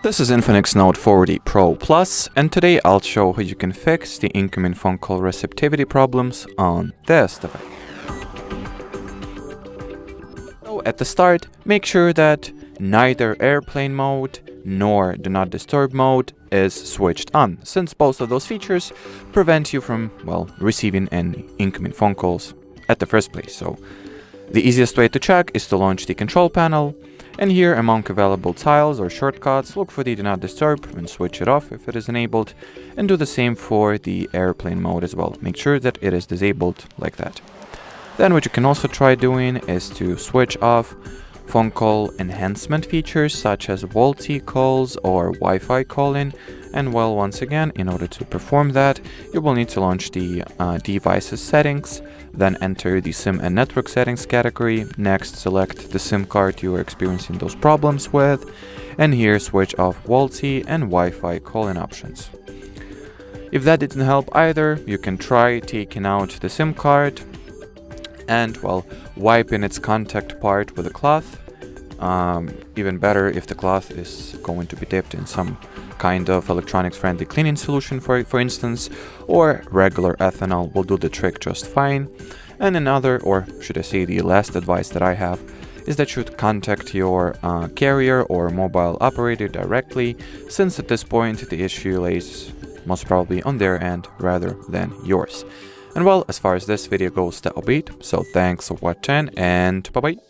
This is INFINIX Note 40 Pro Plus, and today I'll show how you can fix the incoming phone call receptivity problems on this device. So at the start, make sure that neither airplane mode nor do not disturb mode is switched on, since both of those features prevent you from, receiving any incoming phone calls at the first place. So the easiest way to check is to launch the control panel, and here among available tiles or shortcuts, look for the do not disturb and switch it off if it is enabled, and do the same for the airplane mode as well. Make sure that it is disabled like that. Then what you can also try doing is to switch off phone call enhancement features such as VoLTE calls or Wi-Fi calling, and once again, in order to perform that, you will need to launch the devices settings, then enter the SIM and network settings category. Next, select the SIM card you are experiencing those problems with, and here switch off VoLTE and Wi-Fi calling options. If that didn't help either, you can try taking out the SIM card and wiping its contact part with a cloth. Even better if the cloth is going to be dipped in some kind of electronics friendly cleaning solution, for instance, or regular ethanol will do the trick just fine. And another, or should I say the last advice that I have, is that you should contact your carrier or mobile operator directly, since at this point the issue lays most probably on their end rather than yours. And as far as this video goes, that'll be it. So thanks for watching, and bye bye.